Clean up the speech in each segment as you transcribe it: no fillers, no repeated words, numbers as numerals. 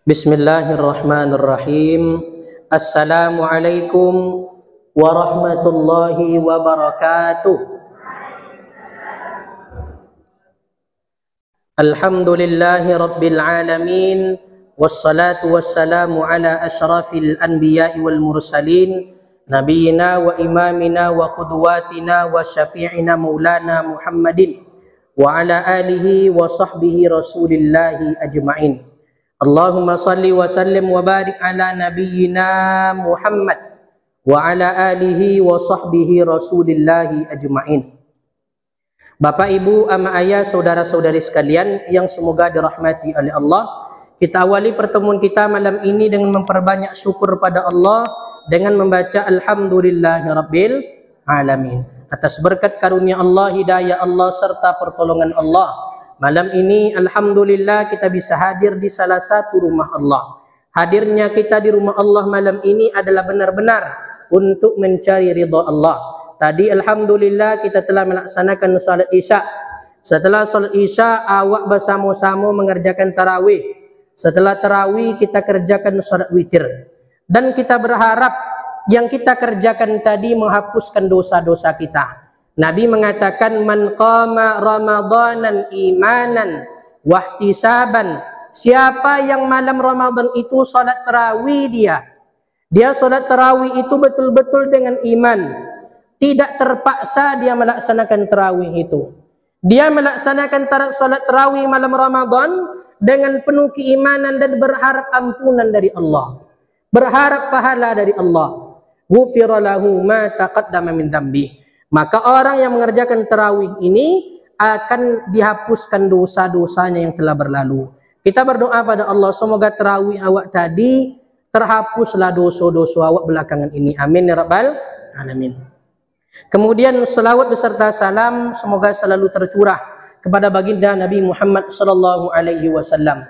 Bismillahirrahmanirrahim. Assalamualaikum warahmatullahi wabarakatuh. Alhamdulillahi rabbil alamin. Wassalatu wassalamu ala ashrafil anbiya'i wal mursalin, nabiyina wa imamina wa qudwatina wa syafi'ina maulana Muhammadin wa ala alihi wa sahbihi rasulillahi ajma'in. Allahumma salli wa sallim wa barik ala nabiyyina Muhammad wa ala alihi wa sahbihi rasulillahi ajma'in. Bapak, Ibu, ama ayah, saudara-saudari sekalian yang semoga dirahmati oleh Allah, kita awali pertemuan kita malam ini dengan memperbanyak syukur pada Allah dengan membaca Alhamdulillahi Rabbil Alamin. Atas berkat karunia Allah, hidayah Allah serta pertolongan Allah, malam ini alhamdulillah kita bisa hadir di salah satu rumah Allah. Hadirnya kita di rumah Allah malam ini adalah benar-benar untuk mencari ridha Allah. Tadi alhamdulillah kita telah melaksanakan salat Isya. Setelah salat Isya, awak bersama-sama mengerjakan tarawih. Setelah tarawih kita kerjakan salat witir. Dan kita berharap yang kita kerjakan tadi menghapuskan dosa-dosa kita. Nabi mengatakan, man qama ramadanan imanan wahtisaban, siapa yang malam Ramadan itu salat tarawih, dia salat tarawih itu betul-betul dengan iman, tidak terpaksa dia melaksanakan tarawih itu. Dia melaksanakan salat tarawih malam Ramadan dengan penuh keimanan dan berharap ampunan dari Allah, berharap pahala dari Allah. Ghufira lahu ma taqaddama min dzambi. Maka orang yang mengerjakan tarawih ini akan dihapuskan dosa-dosanya yang telah berlalu. Kita berdoa pada Allah, semoga tarawih awak tadi terhapuslah dosa-dosa awak belakangan ini. Amin ya rabbal alamin. Kemudian selawat beserta salam semoga selalu tercurah kepada baginda Nabi Muhammad sallallahu alaihi wasallam.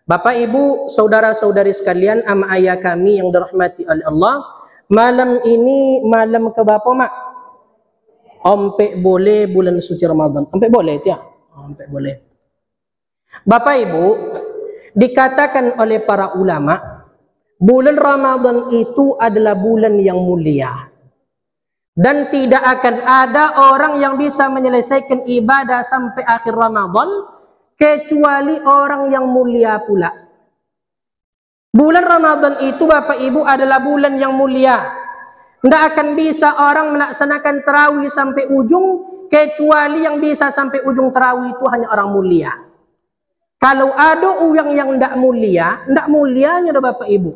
Bapak, Ibu, saudara-saudari sekalian, ama ayah kami yang dirahmati oleh Allah, malam ini malam ke berapa, Mak? Ompek boleh bulan suci Ramadan. Ompek boleh tiap. Ompek boleh. Bapak, Ibu, dikatakan oleh para ulama, bulan Ramadan itu adalah bulan yang mulia. Dan tidak akan ada orang yang bisa menyelesaikan ibadah sampai akhir Ramadan kecuali orang yang mulia pula. Bulan Ramadan itu, Bapak Ibu, adalah bulan yang mulia. Tidak akan bisa orang melaksanakan tarawih sampai ujung kecuali yang bisa sampai ujung tarawih itu hanya orang mulia. Kalau ada orang yang tidak mulianya dah Bapak Ibu.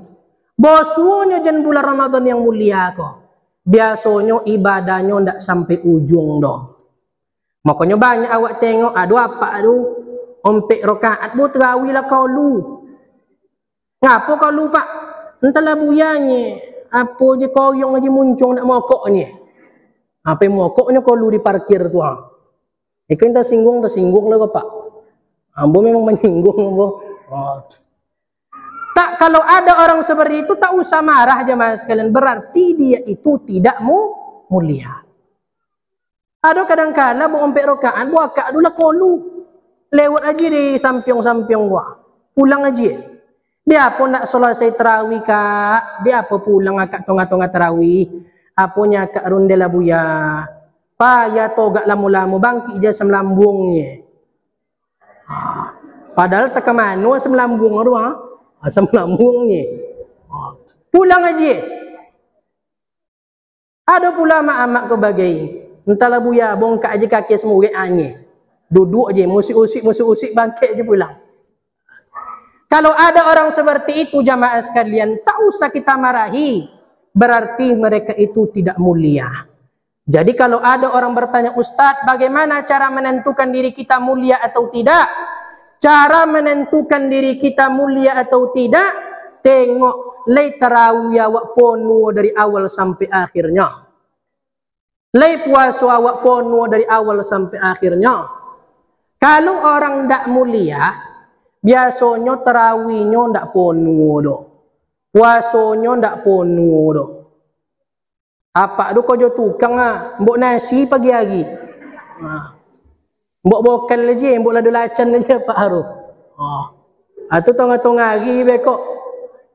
Bosunya jan bulan Ramadan yang mulia kok. Biasanya ibadahnya tidak sampai ujung dah. Makanya banyak awak tengok, aduh apa aduh, ompek rakaat bu tarawih lah kau lu. Ngapa kau lu, Pak? Entahlah buyanya. Apa je koyong aja muncung nak mokoknya. Apa mokoknya kalau di parkir tu ha. Ikan tersinggung lah Pak. Ambo memang menyinggung ambo. Oh. Tak, kalau ada orang seperti itu tak usah marah jemaah sekalian, berarti dia itu tidak mulia. Ada kadang-kala bu ompek rokaan, bu akak dulu kolu. Lewat aja di sampiong-sampiong gua. Pulang aja. Dia pun nak selesai tarawih kak, dia apa pulang akak tonga-tonga tarawih, apunya kak rundela buya, payah togak lamu-lamu bangki je semlambungnya. Padahal tak kemana semlambung tu semlambungnya. Pulang aja. Ada pula mak-mak ke bagai, entahlah buya bongkak aja kaki semua angin, duduk aja musik-usik bangkit aja pulang. Kalau ada orang seperti itu jamaah sekalian, tak usah kita marahi. Berarti mereka itu tidak mulia. Jadi kalau ada orang bertanya, Ustadz, bagaimana cara menentukan diri kita mulia atau tidak? Cara menentukan diri kita mulia atau tidak, tengok lay tarawih awak pono dari awal sampai akhirnya. Lay puasa awak pono dari awal sampai akhirnya. Kalau orang tidak mulia, biasanya tarawihnya ndak penuh doh. Puasanya ndak penuh doh. Apa do kau tukang mbok nasi pagi hari. Mbok bokal aja, mbok ladu lacan aja Pak Haru. Atau tengah-tengah hari bekok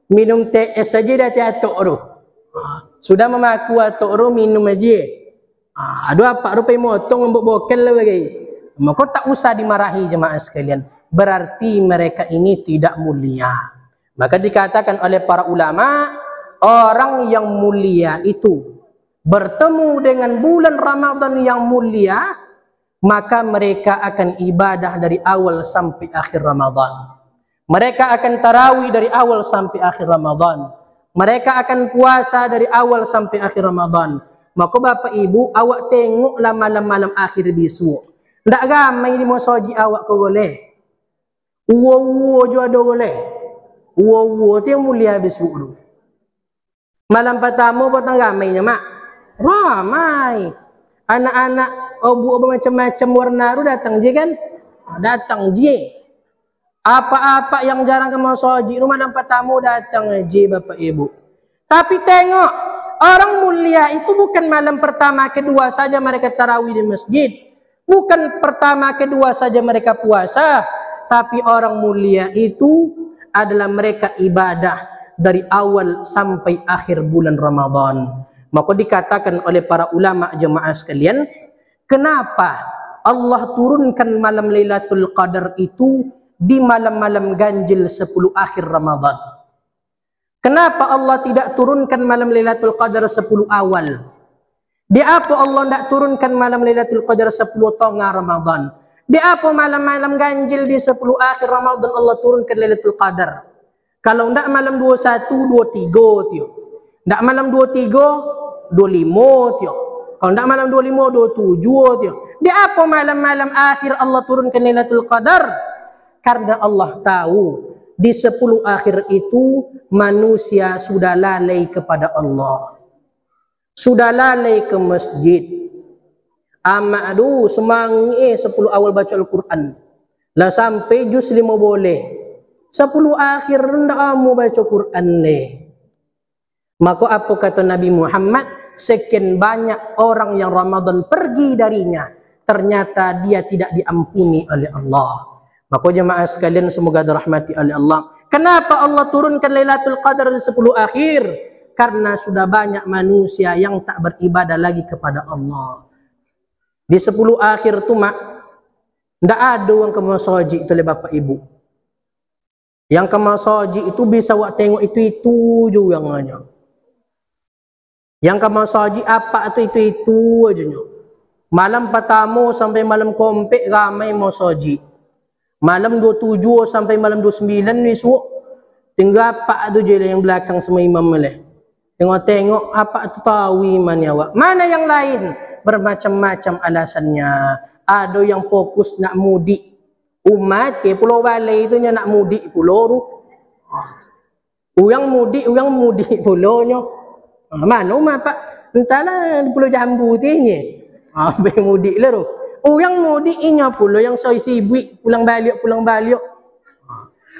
minum teh es saja dah tiatok tu. Sudah memaku atok tu minum aja. Ada apa rupai motong mbok bokel lah bagi. Maka tak usah dimarahi jemaah sekalian. Berarti mereka ini tidak mulia. Maka dikatakan oleh para ulama, orang yang mulia itu bertemu dengan bulan Ramadan yang mulia, maka mereka akan ibadah dari awal sampai akhir Ramadan. Mereka akan tarawih dari awal sampai akhir Ramadan. Mereka akan puasa dari awal sampai akhir Ramadan. Maka bapak ibu, awak tengoklah malam-malam akhir besok. Ndak ramai di masjid awak kau boleh. Uwo-uwo jo ada boleh. Uwo-uwo tu yang mulia besok tu. Malam pertama potong ramainya mak. Ramai. Anak-anak obu macam-macam warna tu datang je kan? Datang je. Apa-apa yang jarang ke masjid rumah malam pertama datang je bapak ibu. Tapi tengok, orang mulia itu bukan malam pertama kedua saja mereka tarawih di masjid. Bukan pertama kedua saja mereka puasa, tapi orang mulia itu adalah mereka ibadah dari awal sampai akhir bulan Ramadan. Maka dikatakan oleh para ulama jemaah sekalian, kenapa Allah turunkan malam Lailatul Qadar itu di malam-malam ganjil 10 akhir Ramadan? Kenapa Allah tidak turunkan malam Lailatul Qadar 10 awal? Di apa Allah tidak turunkan malam Lailatul Qadar 10 tengah Ramadan? Di apa malam-malam ganjil di 10 akhir Ramadan Allah turunkan Lailatul Qadar? Kalau tidak malam 21, 23 tiyo. Tidak malam 23, 25 tiyo. Kalau tidak malam 25, 27 tiyo. Di apa malam-malam akhir Allah turunkan Lailatul Qadar? Karena Allah tahu di 10 akhir itu manusia sudah lalai kepada Allah. Sudah lalai ke masjid. Aduh semangat 10 awal baca Al-Quran. Lah sampai juz 5 boleh. 10 akhir rendah kamu baca Quran le. Maka apa kata Nabi Muhammad? Sekian banyak orang yang Ramadan pergi darinya, ternyata dia tidak diampuni oleh Allah. Maka jemaah sekalian semoga dirahmati oleh Allah. Kenapa Allah turunkan Lailatul Qadar di 10 akhir? Karena sudah banyak manusia yang tak beribadah lagi kepada Allah. Di 10 akhir tu mak, tidak ada yang ke masjid itu oleh bapak ibu. Yang ke masjid itu bisa wak tengok itu juga yang hanya. Yang ke masjid apa itu aja. Malam pertama sampai malam kompek ramai masjid. Malam 27 sampai malam 29 besok tinggal apa tu je yang belakang sama imam boleh. Tengok-tengok apa tu tahu iman ya wak. Mana yang lain? Bermacam-macam alasannya. Ada yang fokus nak mudik. Umat ke Pulau Balai itu nak mudik pulau tu. Uyang mudik pulau nyo. Mana umat pak? Entahlah di Pulau Jambu tu ni. Apa mudik lah tu. Uyang mudik inya pulau yang soi sibuk pulang balik.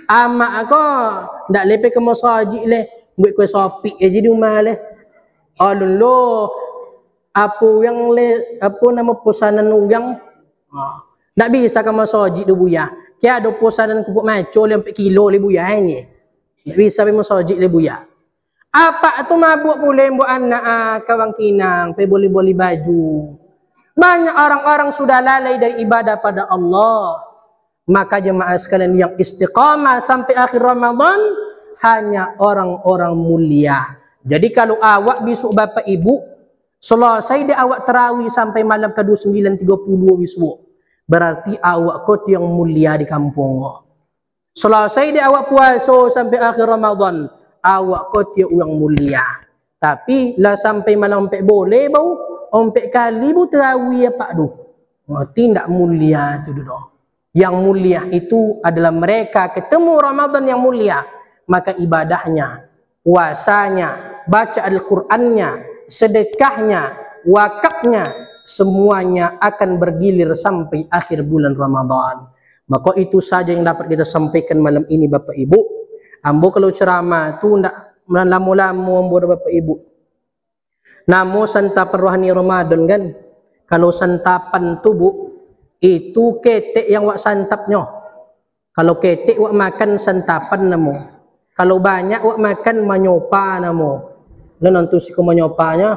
Amak aku ndak lepe ke masjid leh. Buat kue sopik aja di rumah leh. Alun lo apa yang le apa nama pesanan uyang? Tak bisa ke masjid tu buya. Kia ada pesanan kupuk maco le 4 kilo le buya ni. Tak bisa pergi masjid le buya. Apa tu mabuk pule buat anak kawang kinang, pe boleh-boleh baju. Banyak orang-orang sudah lalai dari ibadah pada Allah. Maka jemaah sekalian yang istiqamah sampai akhir Ramadan hanya orang-orang mulia. Jadi kalau awak besok bapak ibu selesai dia awak tarawih sampai malam ke 29.30 besok, berarti awak kot yang mulia di kampung. Selesai dia awak puasa sampai akhir Ramadan, awak kot yang mulia. Tapi lah sampai malam ompek boleh bau, ompek kali bu tarawih apa tu? Tidak mulia tu dah. Yang mulia itu adalah mereka ketemu Ramadan yang mulia, maka ibadahnya, puasanya, baca Al-Qur'annya, sedekahnya, wakafnya, semuanya akan bergilir sampai akhir bulan Ramadan. Maka itu saja yang dapat kita sampaikan malam ini Bapak Ibu. Ambo kalau ceramah tu ndak lama-lama ambo Bapak Ibu. Namo santapan rohani Ramadan kan. Kalau santapan tu Bu, itu ketek yang wak santapnya. Kalau ketik wak makan santapan namo. Kalau banyak wak makan manyopa namo. Lo nanti sih menyopanya.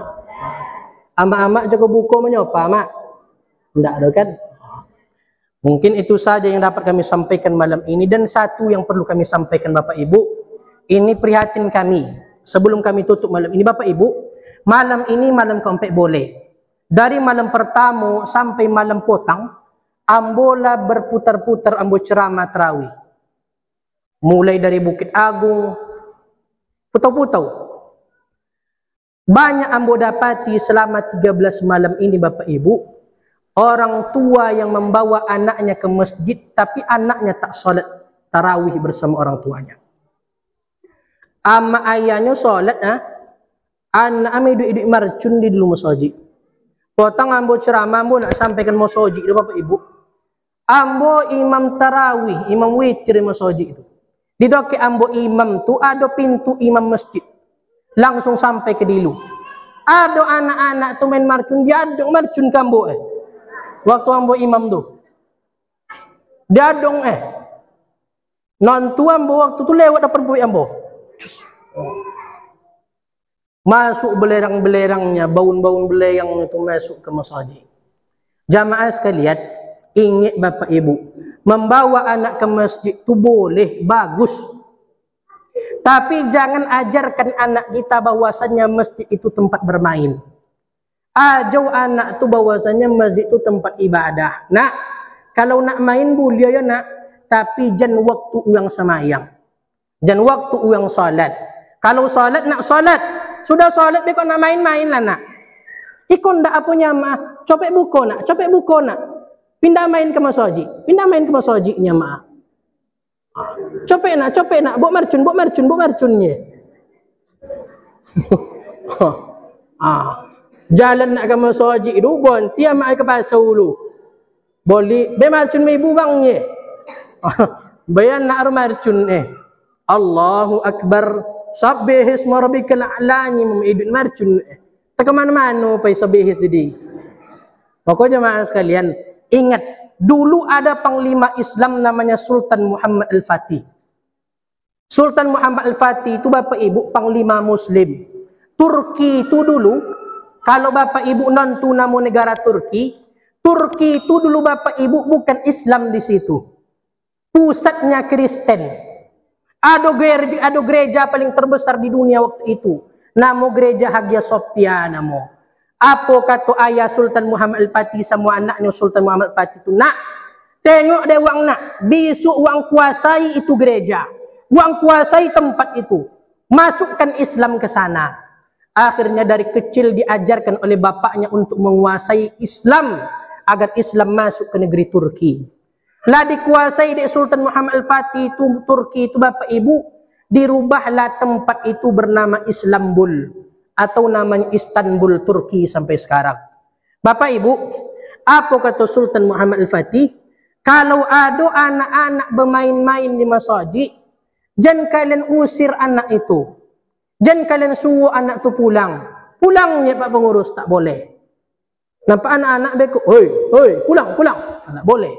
Ama-ama jago buku menyopa, mak. Enggak ada kan? Mungkin itu saja yang dapat kami sampaikan malam ini. Dan satu yang perlu kami sampaikan Bapak Ibu, ini prihatin kami. Sebelum kami tutup malam ini Bapak Ibu, malam ini malam keempat boleh. Dari malam pertama sampai malam potang, ambola berputar-putar ambo ceramah tarawih. Mulai dari Bukit Agung, putau-putau. Banyak ambo dapati selama 13 malam ini Bapak Ibu, orang tua yang membawa anaknya ke masjid tapi anaknya tak sholat tarawih bersama orang tuanya. Ama ayahnya sholat, anak ame duit marcun di dulu masjid. Potong ambo ceramah, ambo nak sampaikan masjid itu Bapak Ibu. Ambo imam tarawih, imam witir masjid itu. Di doke ambo imam tu ada pintu imam masjid. Langsung sampai ke dilu. Ada anak-anak tu main marcun, dia ada marcun kambo waktu ambo imam tu. Dia dong non tu ambo waktu tu lewat depan bui ambo. Masuk belerang-belerangnya, baun-baun belerang itu masuk ke masjid. Jamaah sekalian, ingat Bapak Ibu, membawa anak ke masjid itu boleh, bagus. Tapi jangan ajarkan anak kita bahwasannya masjid itu tempat bermain. Ajau anak itu bahwasannya masjid itu tempat ibadah. Nak, kalau nak main boleh ya nak, tapi jangan waktu uang semayang. Jangan waktu uang salat. Kalau salat nak salat, sudah salat bekok nak main-main lah nak. Ikon ndak punya mah, copek buko nak, copek buko nak. Pindah main ke masjid, pindah main ke masjidnya mah. Copek nak, bok marcunnya. Jalan nak ke masjid itu, bonti ama ke pasar dulu. Boleh, be marcun me ibu bangnya. Bayan nak marcun Allahu Akbar, sabbih isma rabbikal a'la idun marcun. Tak kemana-mana pai sabbih jadi. Pokoknya jemaah sekalian, ingat, dulu ada panglima Islam namanya Sultan Muhammad Al-Fatih. Sultan Muhammad Al-Fatih itu Bapak Ibu panglima Muslim. Turki itu dulu, kalau Bapak Ibu nonton nama negara Turki itu dulu Bapak Ibu bukan Islam di situ. Pusatnya Kristen. Ada gereja paling terbesar di dunia waktu itu. Namo gereja Hagia Sophia namo. Apa kata ayah Sultan Muhammad Al-Fatih sama anaknya Sultan Muhammad Al-Fatih itu? Nak, tengok deh uang nak. Besok uang kuasai itu gereja. Uang kuasai tempat itu. Masukkan Islam ke sana. Akhirnya dari kecil diajarkan oleh bapaknya untuk menguasai Islam. Agar Islam masuk ke negeri Turki. Lah dikuasai di Sultan Muhammad Al-Fatih itu Turki itu Bapak Ibu, dirubahlah tempat itu bernama Islambul atau namanya Istanbul Turki sampai sekarang. Bapak Ibu, apa kata Sultan Muhammad Al-Fatih? Kalau ada anak-anak bermain-main di masjid, jangan kalian usir anak itu. Jangan kalian suruh anak itu pulang. Pulangnya Pak Pengurus tak boleh. Nampak anak-anak beko, hoi, pulang. Tak boleh.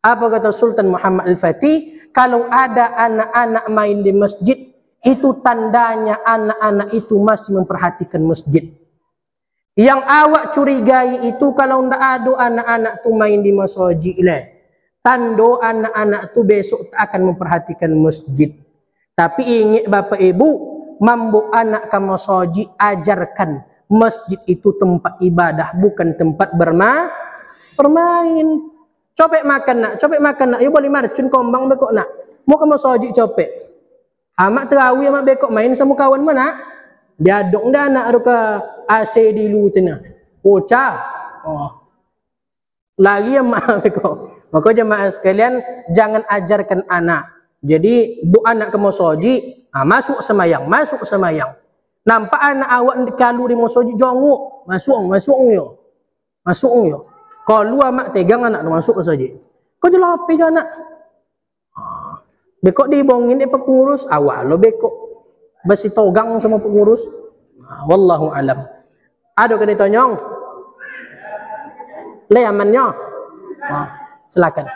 Apa kata Sultan Muhammad Al-Fatih? Kalau ada anak-anak main di masjid, itu tandanya anak-anak itu masih memperhatikan masjid. Yang awak curigai itu kalau tidak ada anak-anak itu main di masjid, tanda anak-anak itu besok tak akan memperhatikan masjid. Tapi ingat Bapak Ibu, mampu anak ke masjid, ajarkan masjid itu tempat ibadah, bukan tempat bermain. Copek makan nak, you boleh marcun kombang bekok nak. Mau ke masjid copek. Amak terawih amak bekok main sama kawan mana? Dia dong dah nak ke AC di lu tena. Bocah. Lagi amak bekok. Maka jemaah sekalian jangan ajarkan anak. Jadi bu anak ke masjid, masuk semayang. Nampak anak awak kalau di masjid jonguk, masuk yo. Kalau amak tegang anak masuk ke saja. Kau jelas pegang anak. Bekok dibongin pengurus awal lo bekok. Besi togang sama pengurus. Wallahu alam. Ada kena tanyong. Le amannya. Silakan.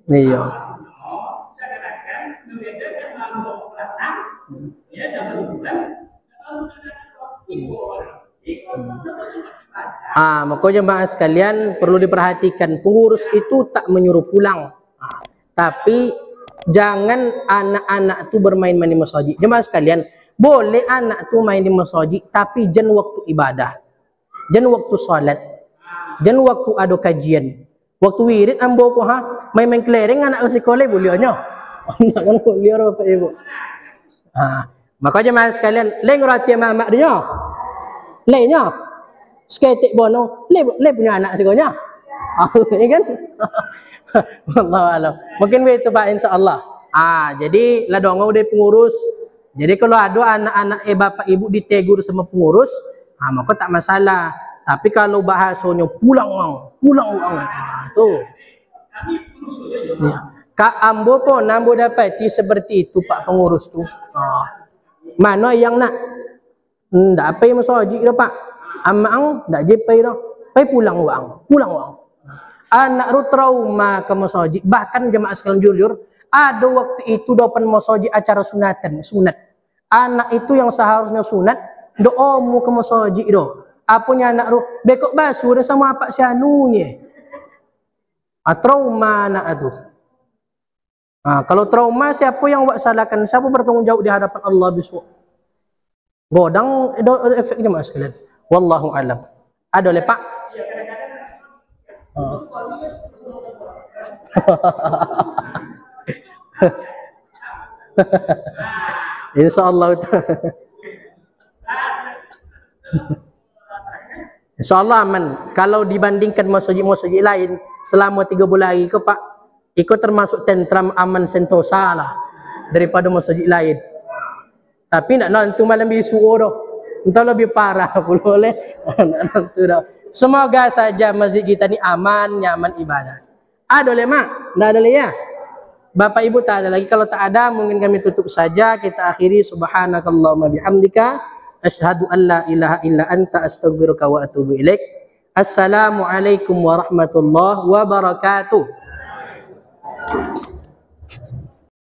Iya. Makanya jemaah sekalian perlu diperhatikan, pengurus itu tak menyuruh pulang. Tapi jangan anak-anak itu bermain-main di masjid. Jemaah sekalian, boleh anak itu main di masjid, tapi jangan waktu ibadah, jangan waktu salat, jangan waktu ada kajian. Waktu wirid ambo ko main-main kelereng anak sekolah boleh nya. Anak kan kuliah Bapak Ibu. Makanya jemaah sekalian, leng rati mamak dia. Lenya. Seketik bono, le punya anak sekolahnya. Ya kan? Wallahu alam. Mungkin begitu Pak, insyaallah. Jadi lah dong udah pengurus. Jadi kalau ada anak-anak bapak ibu ditegur sama pengurus, maka tak masalah. Tapi kalau bahasanya pulang uang. Tuh. Ya. Kak ambo po nambo dapati seperti itu Pak pengurus tuh. Mana yang nak? Ndak apa yang masajid dah Pak. Amang ndak jepai dah. Pai pulang uang. Anak ru trauma ke masjid, bahkan jemaah sekalian jujur, ada waktu itu depan masjid acara sunat. Anak itu yang seharusnya sunat, doa mu ke masjid do. Apunya anak ru bekok basuh dah sama apa si anunya. Trauma anak itu. Kalau trauma siapa yang buat salahkan? Siapa bertanggung jawab di hadapan Allah besok? Godang efek jemaah sekalian. Wallahu alam. Ada le Pak? Insyaallah. Insyaallah aman. Kalau dibandingkan masjid-masjid lain selama 3 bulan lagi ke Pak, ikut termasuk tentram aman sentosa lah daripada masjid lain. Tapi nak nanti malam bisu doh. Entah lebih parah boleh. Nanti dah. Semoga saja masjid kita ni aman, nyaman ibadah. Ada le Mak? Ndak ada le ya? Bapak Ibu tak ada lagi. Kalau tak ada mungkin kami tutup saja. Kita akhiri subhanakallahumma bihamdika asyhadu an la ilaha illa anta astaghfiruka wa atubu ilaik. Assalamualaikum warahmatullahi wabarakatuh.